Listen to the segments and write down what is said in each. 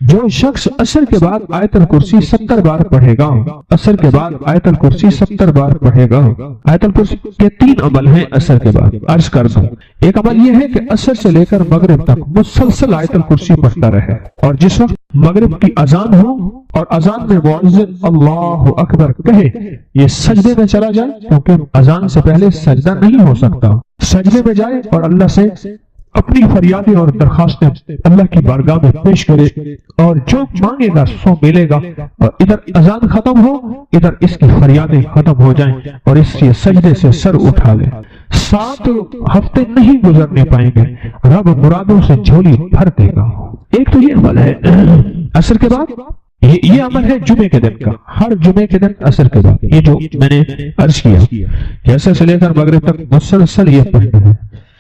جو شخص عصر کے بعد آیت الکرسی 70 بار پڑھے گا، عصر کے بعد آیت الکرسی 70 بار پڑھے گا۔ آیت الکرسی کے 3 عمل ہیں عصر کے بعد، عرض کر دوں۔ ایک عمل یہ ہے کہ عصر سے لے کر مغرب تک مسلسل آیت الکرسی پڑھتا رہے، اور جس وقت مغرب کی اذان ہو اور اذان میں مؤذن اللہ اکبر کہے، یہ سجدے میں چلا جائے، کیونکہ اذان سے پہلے سجدہ نہیں ہو سکتا، سجدے میں جائے اور اللہ سے اپنی فریادیں اور درخواستیں اللہ کی بارگاہ میں پیش کرے، اور جو مانگے گا سو ملے گا، اور ادھر اذان ختم ہو، ادھر اس کی فریادیں ختم ہو جائیں، اور اس کے سجدے سے سر اٹھا لے۔ 7 ہفتے نہیں گزرنے پائیں گے، رب مرادوں سے جھولی بھر دے گا۔ ایک تو یہ عمل ہے عصر کے بعد، یہ عمل ہے جمعے کے دن کا، ہر جمعے کے دن عصر کے بعد، یہ جو میں نے عرض کیا کہ عصر سے لے کر مغرب تک مسلسل یہ پڑھنا ہے۔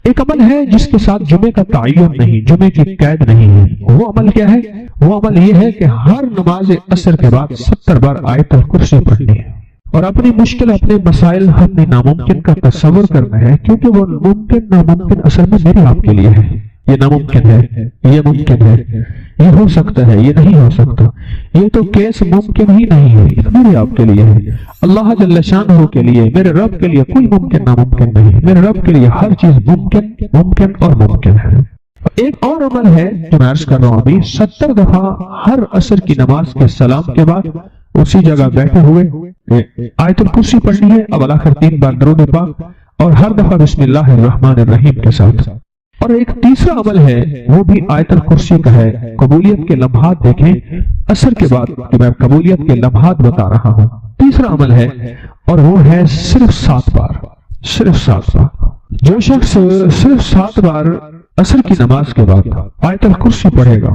ایک عمل ہے جس کے ساتھ جمعے کا تعین نہیں، جمعے کی قید نہیں ہے۔ وہ عمل کیا ہے؟ وہ عمل یہ ہے کہ ہر نماز عصر کے بعد 70 بار آیت الکرسی پڑھنی ہے، اور اپنی مشکل، اپنے مسائل، اپنے ناممکن کا تصور کرنا ہے، کیونکہ وہ ممکن ناممکن اصل میں میرے آپ کے لیے ہے۔ یہ ناممکن ہے، یہ ممکن ہے، یہ ہو سکتا ہے، یہ نہیں ہو سکتا، یہ تو کیس ممکن ہی نہیں ہے، یہ میرے آپ کے لیے ہے۔ اللہ جل شانہ کے لیے، میرے رب کے لیے کوئی ممکن ناممکن نہیں، میرے رب کے لیے ہر چیز ممکن، ممکن اور ممکن ہے۔ ایک اور عمل ہے جو میں عرض کر رہا ہوں ابھی، 70 دفعہ ہر عصر کی نماز کے سلام کے بعد اسی جگہ بیٹھے ہوئے آیت الکرسی پڑھنی ہے، اب آخر 3 بار درود پاک، اور ہر دفعہ بسم اللہ الرحمن الرحیم کے ساتھ۔ اور ایک تیسرا عمل ہے، وہ بھی آیت الکرسی کا ہے۔ قبولیت کے لمحات دیکھیں عصر کے بعد، کہ میں قبولیت کے لمحات بتا رہا ہوں۔ تیسرا عمل ہے، اور وہ ہے صرف 7 بار، صرف 7 بار۔ جو شخص صرف 7 بار عصر کی نماز کے بعد آیت الکرسی پڑھے گا،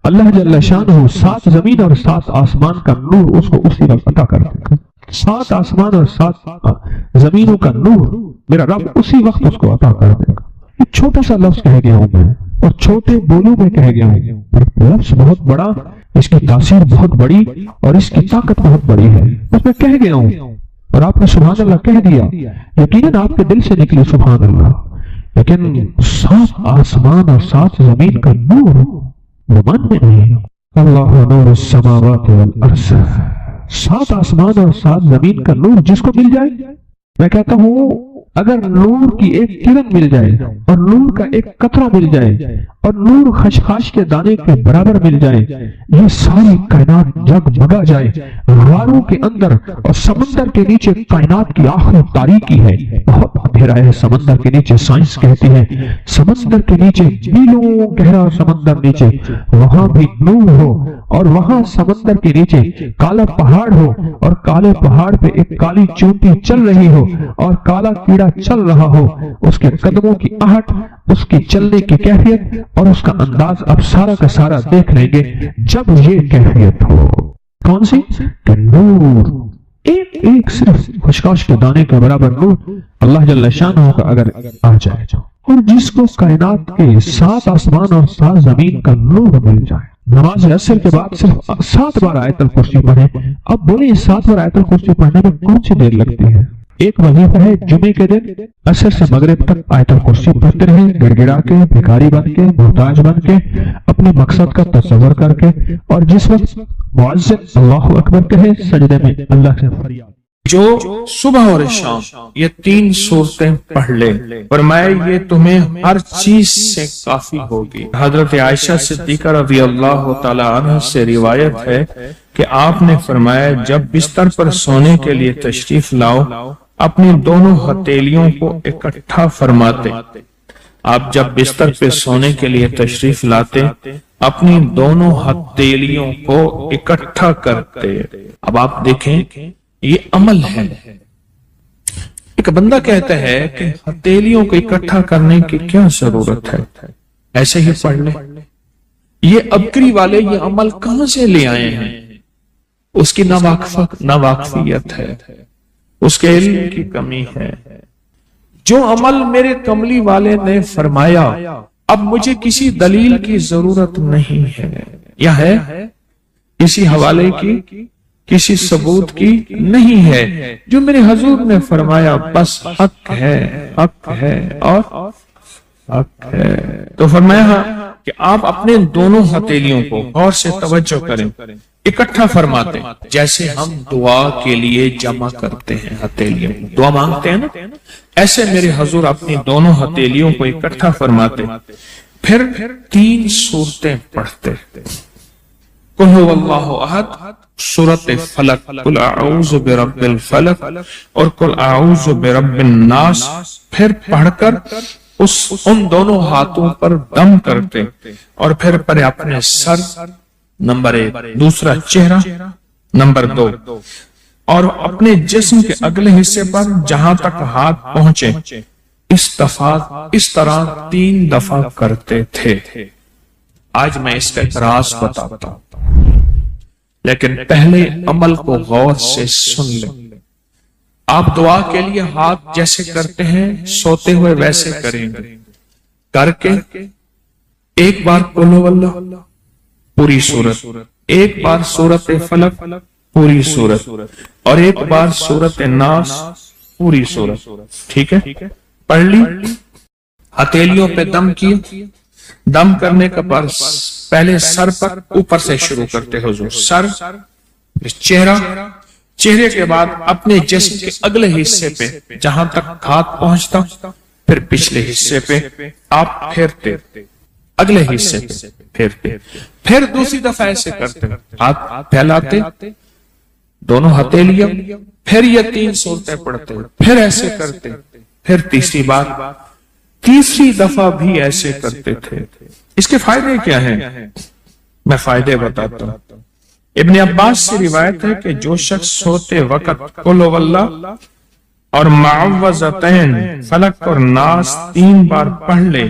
اللہ جل شانہ 7 زمین اور 7 آسمان کا نور اس کو اسی وقت عطا کر دے گا۔ 7 آسمان اور 7 زمینوں کا نور میرا رب اسی وقت اس کو عطا کر دے گا۔ ایک چھوٹا سا لفظ کہہ گیا ہوں میں، اور چھوٹے بولوں میں کہہ گیا ہوں، پر لفظ بہت بڑا، اس کی تاثیر بہت بڑی، اور اس کی طاقت بہت بڑی ہے۔ بس میں کہہ گیا ہوں اور آپ نے سبحان اللہ کہہ دیا، یقیناً آپ کے دل سے نکلی سبحان اللہ، لیکن 7 آسمان اور 7 زمین کا نور وہ من میں نہیں ہے۔ اللہ نور السماوات والارض، 7 آسمان اور 7 زمین کا نور جس کو مل جائے، میں کہتا ہوں اگر نور کی ایک کرن مل جائے، اور نور کا ایک قطرہ مل جائے، اور نور خشخاش کے دانے کے برابر مل جائے، یہ ساری کائنات جگمگا جائے۔ غاروں کے اندر اور سمندر کے نیچے کائنات کی آخر تاریکی ہے، بہت اندھیرا ہے سمندر کے نیچے، سائنس کہتی ہے سمندر کے نیچے میلوں گہرا سمندر نیچے، وہاں بھی نور ہو، اور وہاں سمندر کے نیچے کالا پہاڑ ہو، اور کالے پہاڑ پہ ایک کالی چونٹی چل رہی ہو، اور کالا کیڑا چل رہا ہو، اس کے قدموں کی آہٹ، اس کی چلنے کی کیفیت اور اس کا انداز آپ سارا کا سارا دیکھ لیں گے جب یہ کیفیت ہو۔ کون سی؟ کہ نور، ایک ایک صرف خشخاش کے دانے کے برابر نور اللہ جل شانہ کا اگر آ جائے، اور جس کو کائنات کے 7 آسمان اور 7 زمین کا نور مل جائے۔ نماز عصر کے بعد صرف 7 بار آیت الکرسی پڑھیں۔ اب بولیں 7 بار آیت الکرسی پڑھنے میں کون سی دیر لگتی ہے؟ ایک وظیفہ ہے جمعے کے دن عصر سے مغرب تک آیت الکرسی پڑھتے رہیں، گڑ گڑا کے، بھکاری بن کے، محتاج بن کے، اپنے مقصد کا تصور کر کے، اور جس وقت مؤذن اللہ اکبر کہے سجدے میں اللہ سے فریاد۔ جو صبح اور شام یہ 3 صورتیں پڑھ لے، فرمائے یہ تمہیں ہر چیز سے کافی ہوگی۔ حضرت عائشہ صدیقہ رضی اللہ تعالی عنہ سے روایت ہے کہ آپ نے فرمایا جب بستر پر سونے کے لیے تشریف لاؤ، اپنی دونوں ہتھیلیوں کو اکٹھا فرماتے۔ آپ جب بستر پہ سونے کے لیے تشریف لاتے، اپنی دونوں ہتھیلیوں کو اکٹھا کرتے۔ اب آپ دیکھیں یہ عمل ہے۔ ایک بندہ کہتا ہے کہ ہتھیلیوں کو اکٹھا کرنے کی کیا ضرورت ہے، ایسے ہی پڑھ لے۔ یہ ابکری والے یہ عمل کہاں سے لے آئے ہیں؟ اس کی ناواقفیت ہے، اس کے علم کی کمی ہے۔ جو عمل میرے کملی والے نے فرمایا، اب مجھے کسی دلیل کی ضرورت نہیں ہے، یا ہے کسی حوالے کی، کسی ثبوت کی نہیں ہے۔ جو میرے حضور نے فرمایا بس حق ہے، حق ہے اور حق ہے۔ تو فرمایا کہ آپ اپنے دونوں ہتھیلیوں کو غور سے توجہ کریں، اکٹھا فرماتے ہیں جیسے ہم دعا کے لیے جمع کرتے ہیں ہتھیلیوں، دعا مانگتے ہیں نا، ایسے میرے حضور اپنی دونوں ہتھیلیوں کو اکٹھا فرماتے، پھر 3 سورتیں پڑھتے، قل هو اللہ احد، سورۃ فلق، قل اعوذ برب الفلق اور قل اعوذ برب الناس، پھر پڑھ کر ان دونوں ہاتھوں پر دم کرتے اور پھر پر اپنے سر نمبر 1، دوسرا چہرہ نمبر 2، اور اپنے جسم کے اگلے حصے پر جہاں تک ہاتھ پہنچے اس طرح 3 دفعہ کرتے تھے۔ آج میں اس کا ایک راز بتاتا ہوں، لیکن پہلے عمل کو غور سے سن لیں۔ آپ دعا کے لیے ہاتھ جیسے کرتے ہیں سوتے ہوئے ویسے کریں گے، کر کے ایک بار قل هو اللہ پوری سورت، ایک بار سورۃ فلق پوری سورت، اور ایک بار سورۃ الناس پوری سورت، ٹھیک ہے؟ پڑھ لی، ہتھیلیوں پہ دم کیے، دم کرنے کا پر پہلے سر پر اوپر سے شروع کرتے حضور، سر، چہرہ، چہرے کے بعد اپنے جسم کے اگلے حصے پہ جہاں تک ہاتھ پہنچتا، پھر پچھلے حصے پہ آپ پھیرتے، اگلے حصے پہ پھیرتے، پھر دوسری دفعہ ایسے کرتے، ہاتھ پھیلاتے دونوں ہتھیلیاں، پھر یہ 3 سورتیں پڑھتے، پھر ایسے کرتے، پھر تیسری بار، تیسری دفعہ بھی ایسے کرتے تھے۔ اس کے فائدے کیا ہیں؟ میں فائدے بتاتا ہوں۔ ابن عباس سے روایت ہے کہ جو شخص سوتے وقت قل هو اللہ اور معوذتین فلق اور ناس 3 بار پڑھ لے،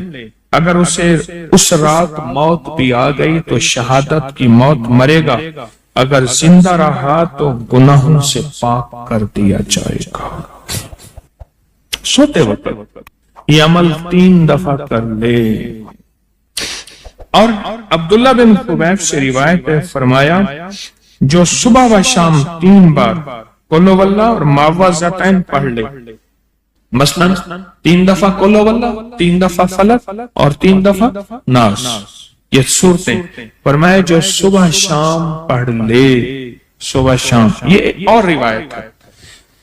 اگر اسے اس رات موت بھی آ گئی تو شہادت کی موت مرے گا، اگر زندہ رہا تو گناہوں سے پاک کر دیا جائے گا۔ سوتے وقت یہ عمل 3 دفعہ کر لے۔ اور عبداللہ بن خبیب سے روایت ہے، فرمایا جو صبح و شام 3 بار قل هو اللہ اور معوذتین پڑھ لے، مثلا 3 دفعہ قل هو اللہ، 3 دفعہ فلق اور 3 دفعہ ناس، یہ صورتیں فرمایا جو صبح شام پڑھ لے، صبح شام۔ یہ اور روایت ہے،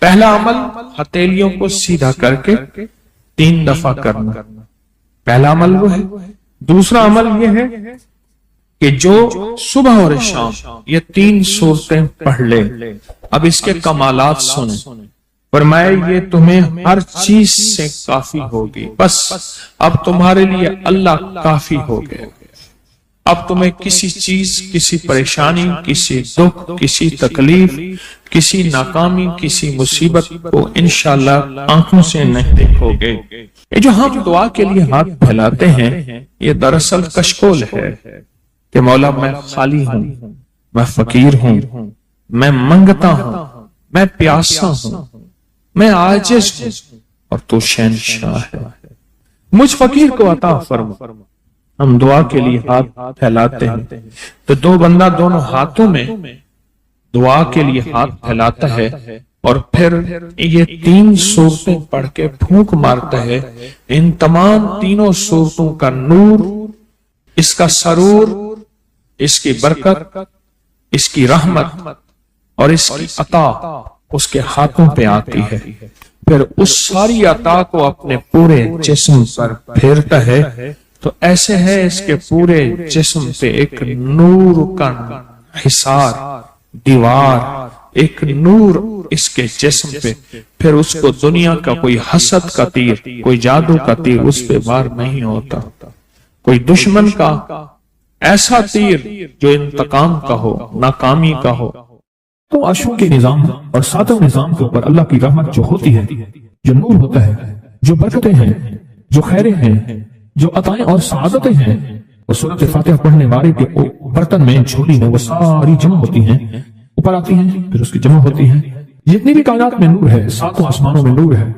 پہلا عمل ہتھیلیوں کو سیدھا کر کے 3 دفعہ کرنا، پہلا عمل وہ ہے۔ دوسرا عمل یہ ہے کہ جو صبح اور شام یہ 3 سورتیں پڑھ لے۔ اب اس کے کمالات سنیں، فرمایا یہ تمہیں ہر چیز سے کافی ہوگی، بس اب تمہارے لیے اللہ کافی ہو گئے، اب تمہیں کسی چیز، کسی پریشانی، کسی دکھ، کسی تکلیف، کسی ناکامی، کسی مصیبت کو انشاءاللہ آنکھوں سے نہیں دیکھو گے۔ یہ جو ہم دعا کے لیے ہاتھ پھیلاتے ہیں یہ دراصل کشکول ہے کہ مولا میں خالی ہوں، میں فقیر ہوں، میں منگتا ہوں، میں پیاسا ہوں، میں عاجز ہوں اور تو شہنشاہ ہے، مجھ فقیر کو عطا فرما۔ ہم دعا کے لیے ہاتھ پھیلاتے ہیں تو دو بندہ دونوں ہاتھوں میں دعا کے لیے ہاتھ پھیلاتا ہے اور پھر یہ 3 سورتیں پڑھ کے پھونک مارتا ہے۔ ان تمام 3 سورتوں کا نور، اس کا سرور، اس کی برکت، اس کی رحمت اور اس کی عطا اس کے ہاتھوں پہ آتی ہے، پھر اس ساری عطا کو اپنے پورے جسم پر پھیرتا ہے تو ایسے ہے اس کے پورے جسم پہ ایک نور کا حصار، دیوار، ایک نور اس کے جسم پہ، پھر اس کو دنیا کا کوئی حسد کا تیر، کوئی جادو کا تیر اس پہ وار نہیں ہوتا، کوئی دشمن کا ایسا تیر جو انتقام کا ہو، ناکامی کا ہو۔ تو عرشوں کے نظام اور ساتوں نظام کے اوپر اللہ کی رحمت جو ہوتی ہے، جو نور ہوتا ہے، جو برکتیں ہیں، جو خیریں ہیں، جو عطائیں اور سعادتیں ہیں، وہ سورۃ فاتحہ پڑھنے والے کے برتن میں، جھولی میں وہ ساری جمع ہوتی ہیں، اوپر آتی ہیں، پھر اس کی جمع ہوتی ہیں۔ جتنی بھی کائنات میں نور ہے، ساتوں آسمانوں میں نور ہے،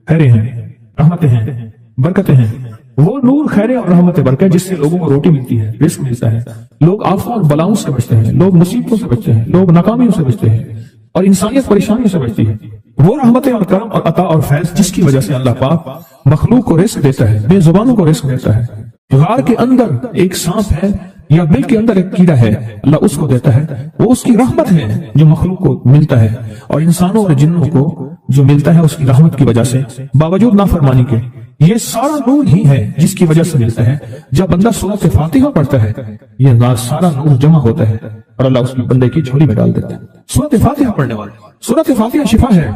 خیریں ہیں، رحمتیں ہیں، برکتیں ہیں، وہ نور، خیریں اور رحمت برکت جس سے لوگوں کو روٹی ملتی ہے، رزق ملتا ہے، لوگ آفات اور بلاؤں سے بچتے ہیں، لوگ مصیبتوں سے بچتے ہیں، لوگ ناکامیوں سے بچتے ہیں اور انسانیت پریشانیوں سے بچتی ہے۔ وہ رحمتیں اور کرم اور عطا اور فیض جس کی وجہ سے اللہ پاک مخلوق کو رزق دیتا ہے، بے زبانوں کو رزق دیتا ہے۔ غار کے اندر ایک سانپ ہے یا بل کے اندر ایک کیڑا ہے، اللہ اس کو دیتا ہے، وہ اس کی رحمت ہے جو مخلوق کو ملتا ہے، اور انسانوں اور جنوں کو جو ملتا ہے اس کی رحمت کی وجہ سے باوجود نافرمانی کے۔ یہ سارا نور ہی ہے جس کی وجہ سے ملتا ہے۔ جب بندہ سورۃ فاتحہ پڑھتا ہے یہ سارا نور جمع ہوتا ہے اور اللہ اس کی بندے کی جھولی میں ڈال دیتا ہے۔ سورۃ فاتحہ پڑھنے والے، سورۃ فاتحہ شفا ہے،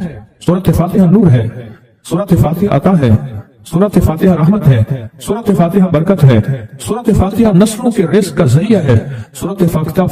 سورۃ فاتحہ نور ہے، سورۃ فاتحہ عطا ہے، سورۃ فاتحہ رحمت ہے، سورۃ فاتحہ برکت ہے، سورۃ فاتحہ نسلوں کے رزق کا ذریعہ ہے، سورۃ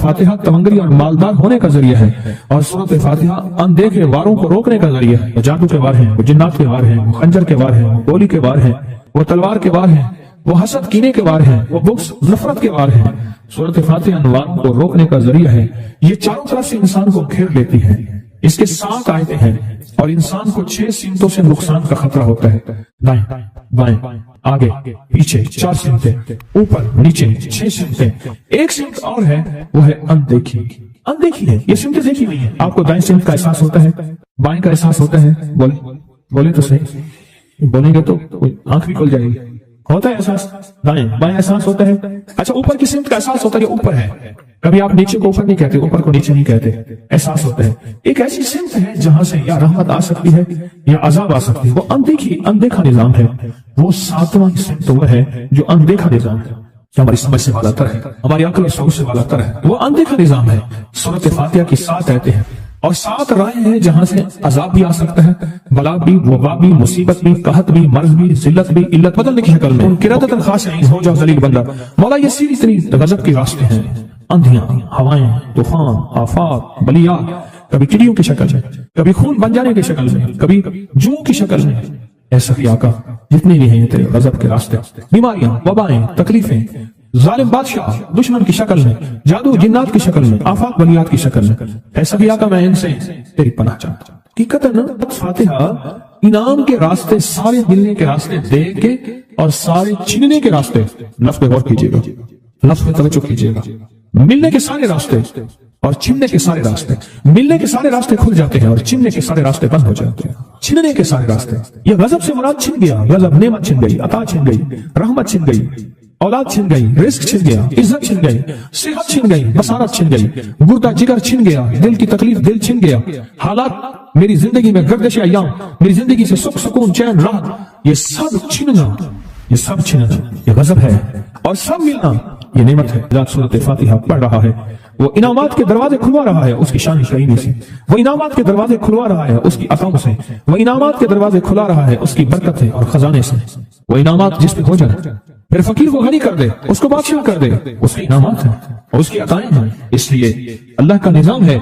فاتحہ تمنگری اور مالدار ہونے کا ذریعہ ہے، اور سورۃ فاتحہ اندیکھے واروں کو روکنے کا ذریعہ ہے۔ وہ جادو کے وار ہیں، وہ جنات کے وار ہیں، وہ خنجر کے وار ہیں، وہ گولی کے وار ہیں، وہ تلوار کے وار ہیں، وہ حسد کینے کے وار ہیں، وہ بغض نفرت کے وار ہیں۔ سورۃ فاتحہ انوار کو روکنے کا ذریعہ ہے۔ یہ چاروں طرف سے انسان کو گھیر لیتی ہے۔ اس کے 7 آیتیں ہیں اور انسان کو 6 سمتوں سے نقصان کا خطرہ ہوتا ہے، دائیں بائیں آگے پیچھے 4 سمتیں، اوپر نیچے 6 سمتیں۔ ایک سمت اور ہے، وہ ہے اندیکھی۔ اندیکھی ہے، یہ سمتیں دیکھی نہیں ہے۔ آپ کو دائیں سمت کا احساس ہوتا ہے، بائیں کا احساس ہوتا ہے، بولے تو صحیح، بولیں گے تو آنکھ بھی کھل جائے گی۔ ہوتا ہے احساس، دائیں بائیں احساس ہوتا ہے۔ اچھا اوپر کی سمت کا احساس ہوتا ہے، یہ اوپر ہے، کبھی آپ نیچے کو اوپر نہیں کہتے، اوپر کو نیچے نہیں کہتے، احساس ہوتا ہے۔ ایک ایسی سمت ہے جہاں سے یا رحمت آ سکتی ہے یا عذاب آ سکتی ہے، وہ اندیکھا نظام ہے۔ وہ 7واں سمت وہ ہے جو اندیکھا نظام ہے، جو ہماری سمجھ سے بالاتر ہے، ہماری عقل اور سوچ سے بالاتر ہے، وہ اندیکھا نظام ہے۔ سورۃ فاتحہ کی 7 آیتیں ہیں اور 7 رائے ہیں جہاں سے عذاب بھی آ سکتا ہے، بلا بھی، وبا بھی، مصیبت بھی، قحط بھی، مرض بھی، ذلت بھی، علت بدلنے کی شکل میں۔ قرادۃ الخاشعین، ہو جاؤ ذلیل بندہ۔ مولا یہ سیدھی ترین غضب کے راستے ہیں، اندھیاں، ہوائیں، طوفان، آفات، بلیات، کبھی چڑیوں کی شکل میں، کبھی خون بن جانے کی شکل میں، کبھی جو کی شکل میں۔ اے سخی آقا جتنے بھی ہیں تیرے غضب کے راستے، بیماریاں، وبائیں، تکلیفیں، ظالم بادشاہ دشمن کی شکل میں، جادو جنات کی شکل میں، آفات بلیات کی شکل میں، اے سخی آقا میں ان سے تیری پناہ چاہتا ہوں۔ حقیقتاً فاتحہ انعام کے راستے، سارے ملنے کے راستے دے کے اور سارے چھیننے کے راستے، لفظ پہ غور کیجیے گا، لفظ پہ توجہ کیجیے گا۔ ملنے کے سارے راستے اور چھننے کے سارے راستے، ملنے کے سارے راستے کھل جاتے ہیں اور چھننے کے سارے راستے بند ہو جاتے ہیں۔ چھننے کے سارے راستے، یہ غضب سے مراد چھن گیا، غضب نعمت چھن گئی، عطا چھن گئی، رحمت چھن گئی، اولاد چھن گئی، رزق چھن گیا، عزت چھن گئی، صحت چھن گئی، بصارت چھن گئی، گردہ جگر چھن گیا، دل کی تکلیف دل چھن گیا، حالات میری زندگی میں گردش ایام، میری زندگی سے سکھ سکون چین راحت، یہ سب چھننا، یہ سب چھننا یہ غضب ہے، اور سب ملنا یہ نعمت ہے۔ جب سورۃ فاتحہ پڑھ رہا ہے وہ انعامات کے دروازے کھلوا رہا ہے اس کی شان کریمی سے، وہ انعامات کے دروازے کھلوا رہا ہے اس کی عطاؤں سے، وہ انعامات کے دروازے کھلا رہا ہے اس کی برکت سے اور خزانے سے۔ وہ انعامات جس پہ ہو جائے، پھر فقیر کو غنی کر دے، اس کو بادشاہ کر دے، اس کے انعامات ہیں اور اس کی عطائیں ہیں۔ اس لیے اللہ کا نظام ہے،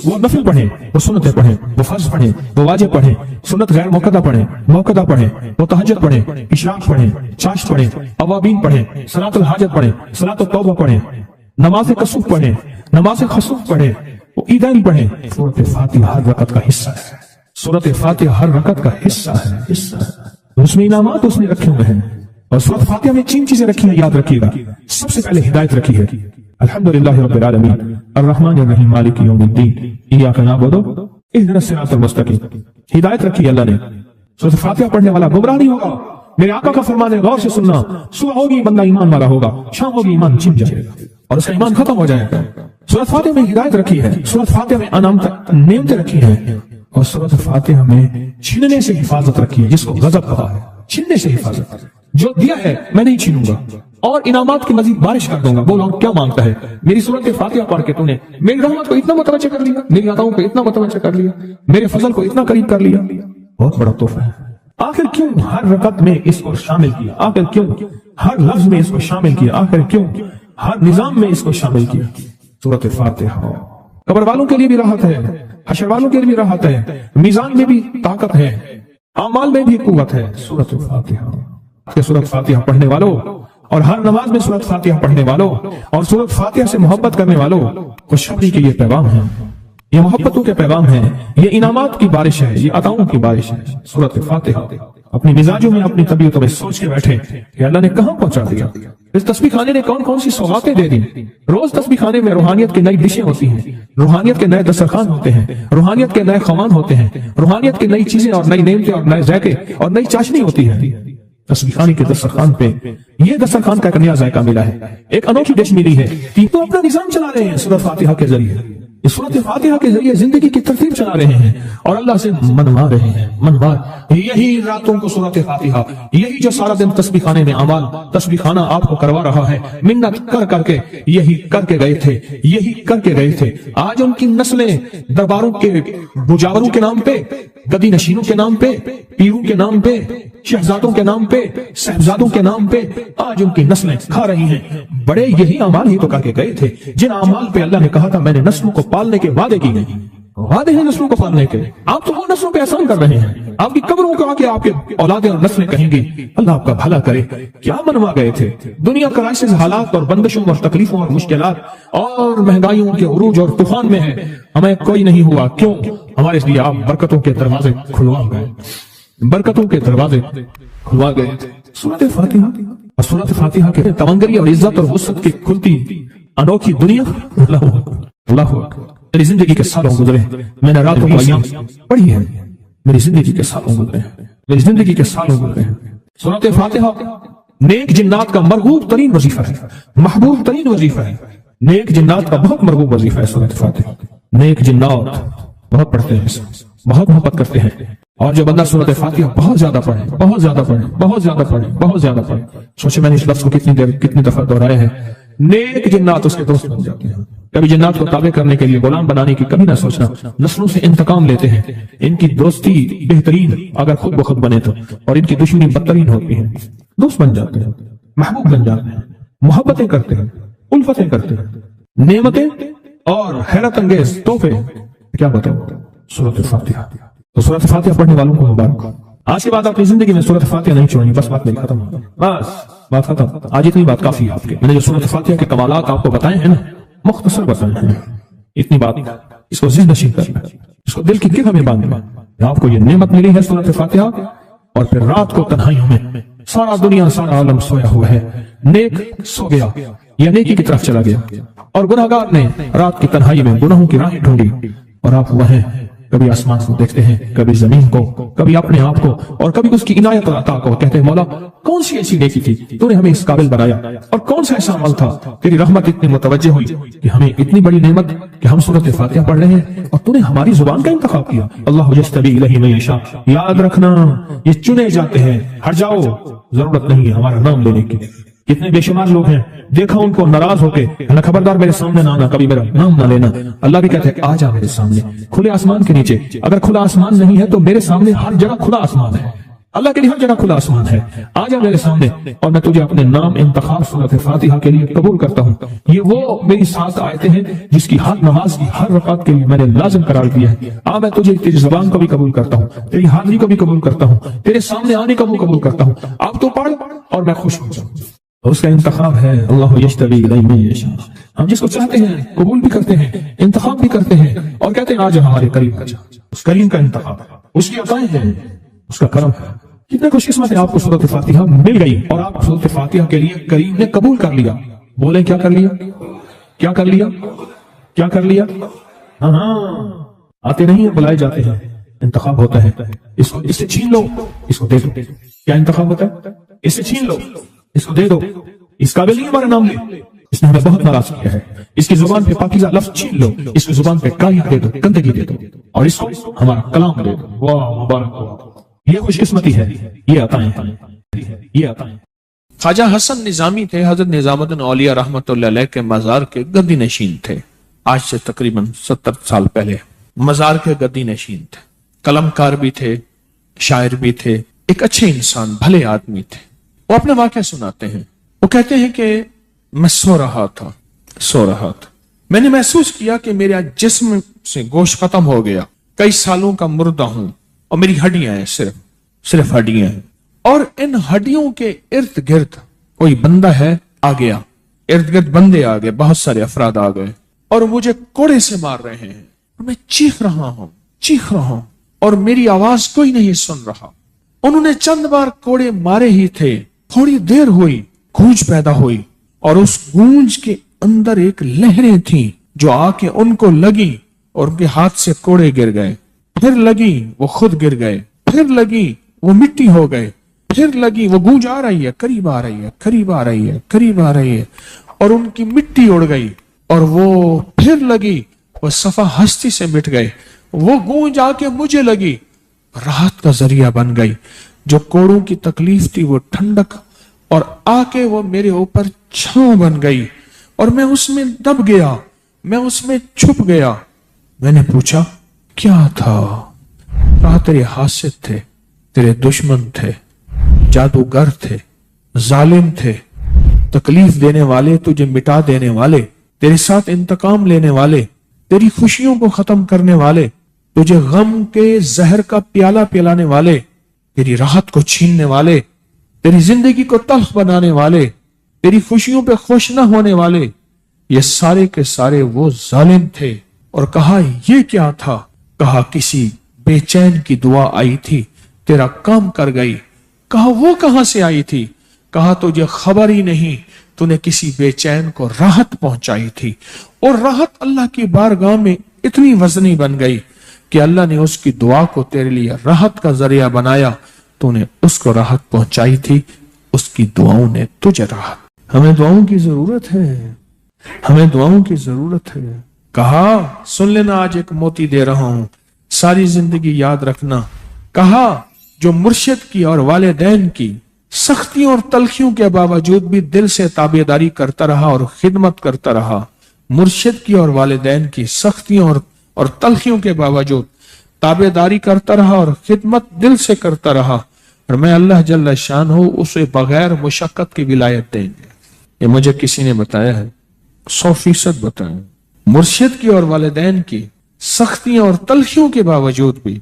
وہ نفل پڑھیں، وہ سنتیں پڑھیں، وہ فرض پڑھیں، وہ واجب پڑھیں، سنت غیر موقدہ پڑھیں، موقدہ پڑھیں، وہ تہجد پڑھیں، اشراق پڑھیں، چاشت پڑھیں، اوابین پڑھیں، صلاۃ الحاجت پڑھیں، صلاۃ التوبہ پڑھیں، نماز کسوف پڑھیں، نماز خسوف پڑھیں، وہ عیدین پڑھیں۔ سورۃ فاتحہ ہر رکعت کا حصہ ہے، سورۃ فاتحہ ہر رکعت کا حصہ ہے، اس میں انعامات اس نے رکھے ہوئے ہیں۔ اور سورۃ فاتحہ میں 3 چیزیں رکھی ہیں، یاد رکھیے گا۔ سب سے پہلے ہدایت رکھی ہے، الحمدللہ رب العالمین الرحمن الرحیم مالک یوم الدین ایاک نعبد اهدنا الصراط المستقیم۔ ہدایت رکھی ہے اللہ نے۔ سورۃ فاتحہ پڑھنے والا گمراہ نہیں ہوگا، میرے آقا کا فرمان ہے، غور سے سننا۔ صبح ہوگی بندہ ایمان والا ہوگا، شام ہوگی ایمان چھن جائے گا اور اس کا ایمان ختم ہو جائے گا۔ سورۃ فاتحہ میں ہدایت رکھی ہے، سورۃ فاتحہ میں نعمتیں رکھی ہیں، اور سورۃ فاتحہ میں چھننے سے حفاظت رکھی ہے، جس کو غضب کہا ہے، چھننے سے حفاظت۔ جو دیا ہے میں نہیں چھینوں گا اور انعامات کی مزید بارش کر دوں گا۔ بولو کیا مانگتا ہے؟ میری سورۃ فاتحہ پڑھ کے تو نے میری رحمت کو اتنا متوجہ کر لیا، میری عطاؤں کو اتنا متوجہ کر لیا، میرے فضل کو اتنا قریب کر لیا، بہت بڑا تحفہ ہے۔ آخر کیوں ہر رکعت میں اس کو شامل کیا؟ آخر کیوں ہر لفظ میں اس کو شامل کیا؟ آخر کیوں ہر نظام میں اس کو شامل کیا؟ سورۃ فاتحہ قبر والوں کے لیے بھی راحت ہے، حشر والوں کے لیے بھی راحت ہے، میزان میں بھی طاقت ہے، اعمال میں بھی قوت ہے۔ سورۃ فاتحہ کہ سورۃ فاتحہ پڑھنے والوں اور ہر نماز میں سورۃ فاتحہ پڑھنے والوں اور سورۃ فاتحہ سے محبت کرنے والوں خوشخبری کے یہ پیغام ہے، یہ محبتوں کے پیغام ہے، یہ انعامات کی بارش ہے، یہ عطاؤں کی بارش ہے۔ سورۃ فاتحہ اپنی مزاجوں میں اپنی طبیعتوں میں سوچ کے بیٹھے کہ اللہ نے کہاں پہنچا دیا، اس تسبیح خانے نے کون کون سی سوغاتیں دے دی۔ روز تسبیح خانے میں روحانیت کی نئی ڈشیں ہوتی ہیں، روحانیت کے نئے دسترخوان ہوتے ہیں، روحانیت کے نئے خوان ہوتے ہیں، روحانیت کی نئی چیزیں اور نئی نعمتیں اور نئے ذائقے اور نئی چاشنی ہوتی ہے۔ تسبیح خانی کے دسترخوان پہ یہ دسترخوان کا ایک نیا ذائقہ ملا ہے، ایک انوکھی ڈش ملی ہے، تو اپنا نظام چلا رہے ہیں سورۃ فاتحہ کے ذریعے، اس سورۃ فاتحہ کے ذریعے زندگی کی ترتیب چلا رہے ہیں اور اللہ سے منوا رہے ہیں، منوا یہی راتوں کو سورۃ فاتحہ، یہی جو سارا دن تسبیح خانے میں اعمال تسبیح خانہ آپ کو کروا رہا ہے، منت کر کر کے یہی کر کے گئے تھے، یہی کر کے گئے تھے۔ آج ان کی نسلیں درباروں کے بجاوروں کے نام پہ، گدی نشینوں کے نام پہ، پیروں کے نام پہ، شہزادوں کے نام پہ، صاحبزادوں کے نام پہ آج ان کی نسلیں کھا رہی ہیں۔ بڑے یہی اعمال ہی تو کر کے گئے تھے جن اعمال پہ اللہ نے کہا تھا میں نے نسلوں کو پالنے کے وعدے کی گئی، وعدے ہیں نسلوں کو پالنے کے۔ آپ تو وہ نسلوں پہ احسان کر رہے ہیں، آپ کی قبروں کا کہ آپ کے اولادیں اور نسلیں کہیں گی اللہ آپ کا بھلا کرے، کیا منوا گئے تھے۔ دنیا کرائسس حالات اور بندشوں اور تکلیفوں اور مشکلات اور مہنگائیوں کے عروج اور طوفان میں ہے، ہمیں کوئی نہیں ہوا، کیوں؟ ہمارے لیے آپ برکتوں کے دروازے کھلوا گئے، برکتوں کے دروازے کھلوا گئے۔ سورۃ فاتحہ اور سورۃ فاتحہ کے تمنگری اور عزت اور وسعت کی کھلتی انوکھی دنیا، اللہ اللہ میری زندگی کے سالوں گزرے، میں نے راتوں کو ایام پڑھی ہے، میری زندگی کے سالوں گزرے، میری زندگی کے سالوں گزرے۔ سورۃ فاتحہ نیک جنات کا مرغوب ترین وظیفہ ہے، محبوب ترین وظیفہ ہے، نیک جنات کا بہت مرغوب وظیفہ ہے سورۃ فاتحہ۔ نیک جنات بہت پڑھتے ہیں، بہت محبت کرتے ہیں، اور جو بندہ سورۃ فاتحہ بہت زیادہ پڑھے، بہت زیادہ پڑھے، بہت زیادہ پڑھے، بہت زیادہ پڑھے، سوچے میں نے اس لفظ کو کتنی دفعہ دہرایا ہے، نیک جنات اس کے دوست بن جاتے ہیں۔ کبھی جنات کو تابع کرنے کے لیے غلام بنانے کی کبھی نہ سوچنا، نسلوں سے انتقام لیتے ہیں، ان کی دوستی بہترین اگر خود بخود بنے تو، اور ان کی دشمنی بدترین ہوتی ہے۔ دوست بن جاتے ہیں، محبوب بن جاتے ہیں، محبتیں کرتے ہیں، الفتیں کرتے ہیں، نعمتیں اور حیرت انگیز تحفے کیا بتاؤ سورۃ فاتحہ۔ تو سورۃ فاتحہ پڑھنے والوں کو مبارک۔ آج کے بعد اپنی زندگی میں سورۃ فاتحہ نہیں چھوڑنی، بس بات میری ختم، بس بات ختم۔ آج اتنی بات کافی ہے آپ کے، میں نے جو سورۃ فاتحہ کے کمالات آپ کو بتائے ہیں نا، مختصر بتائے ہیں، اتنی بات اس کو ذہن نشین کرنا، اس کو دل کی گرہ میں باندھنا۔ آپ کو یہ نعمت ملی ہے سورۃ فاتحہ، اور پھر رات کو تنہائیوں میں سارا دنیا سارا عالم سویا ہوا ہے، نیک سو گیا یا نیکی کی طرف چلا گیا، اور گناہگار نے رات کی تنہائی میں گناہوں کی راہیں ڈھونڈی، اور آپ وہیں کبھی آسمان کو دیکھتے ہیں، کبھی زمین کو، کبھی اپنے آپ کو، اور کبھی اس کی عنایت اور عطا کو، کہتے ہیں مولا کون سی ایسی نیکی تھی تو نے ہمیں اس قابل بنایا، اور کون سا ایسا عمل تھا تیری رحمت اتنی متوجہ ہوئی کہ ہمیں اتنی بڑی نعمت کہ ہم سورۃ فاتحہ پڑھ رہے ہیں اور تو نے ہماری زبان کا انتخاب کیا۔ اللہ یجتبی الیہ من یشاء، یاد رکھنا یہ چنے جاتے ہیں، ہٹ جاؤ، ضرورت نہیں ہے ہمارا نام لینے کی۔ کتنے بے شمار لوگ ہیں، دیکھا ان کو ناراض ہو کے اللہ خبردار میرے سامنے نہ آنا، کبھی میرا نام نہ لینا۔ اللہ بھی کہتے ہیں آ جا میرے سامنے، کھلے آسمان کے نیچے، اگر کھلا آسمان نہیں ہے تو میرے سامنے ہر جگہ کھلا آسمان ہے، اللہ کے لیے ہر جگہ کھلا آسمان ہے، آ جا میرے سامنے، اور میں تجھے اپنے نام انتخاب سورۃ فاتحہ کے لیے قبول کرتا ہوں۔ یہ وہ میری 7 آیتیں ہیں جس کی ہر نماز کی ہر رکعت کے لیے میں نے لازم قرار دیا ہے۔ میں تجھے تیری زبان کو بھی قبول کرتا ہوں، تیری حاضری کو بھی قبول کرتا ہوں، تیرے سامنے آنے کو بھی قبول کرتا ہوں۔ اب تو پڑھ اور میں خوش ہو جاؤں، اس کا انتخاب ہے اللہ یجتبی الیہ من یشاء۔ ہم جس کو چاہتے ہیں قبول بھی کرتے ہیں، انتخاب بھی کرتے ہیں، اور کہتے ہیں آج ہمارے قریب آ جا۔ اس کریم کا انتخاب ہے، اس کی عطائیں ہیں، اس کا کرم ہے۔ کتنے خوش قسمت ہے آپ کو سورۃ فاتحہ مل گئی، اور آپ سورۃ فاتحہ کے لیے کریم نے قبول کر لیا۔ بولیں کیا کر لیا، کیا کر لیا، کیا کر لیا؟ ہاں آتے نہیں ہیں، بلائے جاتے ہیں، انتخاب ہوتا ہے۔ اس سے چھین لو، اس کو دے دو۔ کیا انتخاب ہوتا ہے؟ اس سے چھین لو، اس کو دے دو، اس قابل نہیں ہمارا نام لے، اس نے ہمیں بہت ناراض کیا ہے، اس کی زبان پہ پاکیزہ لفظ چھین لو، اس کی زبان پہ کالیاں دے دو، گندگی دے دو، اور اس کو ہمارا کلام دے دو۔ واہ مبارک ہو، یہ خوش قسمتی ہے، یہ عطائیں ہیں، یہ عطائیں۔ خواجہ حسن نظامی تھے، حضرت نظام الدین اولیاء رحمۃ اللہ علیہ کے مزار کے گدی نشین تھے۔ آج سے تقریباً 70 سال پہلے مزار کے گدی نشین تھے، قلم کار بھی تھے، شاعر بھی تھے، ایک اچھے انسان، بھلے آدمی تھے۔ وہ اپنے واقعہ سناتے ہیں، وہ کہتے ہیں کہ میں سو رہا تھا، میں نے محسوس کیا کہ میرا جسم سے گوشت ختم ہو گیا، کئی سالوں کا مردہ ہوں، اور میری ہڈیاں ہیں، صرف ہڈیاں ہیں، اور ان ہڈیوں کے ارد گرد کوئی بندہ ہے آ گیا، ارد گرد بندے آ گئے، بہت سارے افراد آ گئے، اور مجھے کوڑے سے مار رہے ہیں، اور میں چیخ رہا ہوں، اور میری آواز کوئی نہیں سن رہا۔ انہوں نے چند بار کوڑے مارے ہی تھے، تھوڑی دیر ہوئی، گونج پیدا ہوئی، اور اس گونج کے اندر ایک لہریں تھیں جو آ کے ان کو لگی، اور ان کے ہاتھ سے کوڑے گر گئے، پھر لگی وہ خود گر گئے، پھر لگی وہ مٹی ہو گئے، پھر لگی، وہ گونج آ رہی ہے، قریب آ رہی ہے، قریب آ رہی ہے، قریب آ رہی ہے، اور ان کی مٹی اڑ گئی، اور وہ پھر لگی، وہ صفا ہستی سے مٹ گئے، وہ گونج آ کے مجھے لگی، راحت کا ذریعہ بن گئی، جو کوڑوں کی تکلیف تھی وہ ٹھنڈک، اور آ کے وہ میرے اوپر چھاؤں بن گئی، اور میں اس میں دب گیا، میں اس میں چھپ گیا۔ میں نے پوچھا کیا تھا؟ کہا تیرے حاسد تھے، تیرے دشمن تھے، جادوگر تھے، ظالم تھے، تکلیف دینے والے، تجھے مٹا دینے والے، تیرے ساتھ انتقام لینے والے، تیری خوشیوں کو ختم کرنے والے، تجھے غم کے زہر کا پیالہ پلانے والے، تیری راحت کو چھیننے والے، تیری زندگی کو تلخ بنانے والے، تیری خوشیوں پہ خوش نہ ہونے والے، یہ سارے کے سارے وہ ظالم تھے۔ اور کہا یہ کیا تھا؟ کہا کسی بے چین کی دعا آئی تھی، تیرا کام کر گئی۔ کہا وہ کہاں سے آئی تھی؟ کہا تجھے خبر ہی نہیں، تو نے کسی بے چین کو راحت پہنچائی تھی، اور راحت اللہ کی بارگاہ میں اتنی وزنی بن گئی کہ اللہ نے اس کی دعا کو تیرے لیے راحت کا ذریعہ بنایا، تو نے اس کو راحت پہنچائی تھی، اس کی دعاؤں نے تجھے راحت۔ ہمیں دعاؤں کی ضرورت ہے، ہمیں دعاؤں کی ضرورت ہے۔ کہا سن لینا، آج ایک موتی دے رہا ہوں، ساری زندگی یاد رکھنا۔ کہا جو مرشد کی اور والدین کی سختیوں اور تلخیوں کے باوجود بھی دل سے تابعداری کرتا رہا اور خدمت کرتا رہا، مرشد کی اور والدین کی سختیوں اور تلخیوں کے باوجود تابعداری کرتا رہا اور خدمت دل سے کرتا رہا، اور میں اللہ جل شان ہوں اسے بغیر مشقت کی ولایت دیں گے۔ یہ مجھے کسی نے بتایا ہے، 100% بتایا۔ مرشد کی اور والدین کی سختیوں اور تلخیوں کے باوجود بھی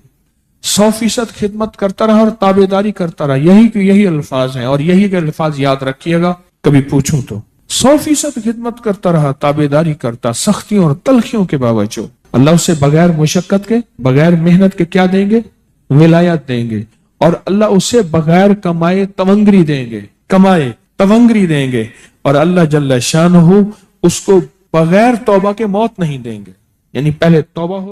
100% خدمت کرتا رہا اور تابعداری کرتا رہا۔ یہی الفاظ ہیں، اور یہی کے الفاظ یاد رکھیے گا کبھی پوچھوں تو۔ 100% خدمت کرتا رہا، تابعداری کرتا، سختیوں اور تلخیوں کے باوجود۔ اللہ اسے بغیر مشقت کے، بغیر محنت کے کیا دیں گے؟ ولایت دیں گے، اور اللہ اسے بغیر کمائے تونگری دیں گے، کمائے تونگری دیں گے، اور اللہ جل شانہ اس کو بغیر توبہ کے موت نہیں دیں گے، یعنی پہلے توبہ ہو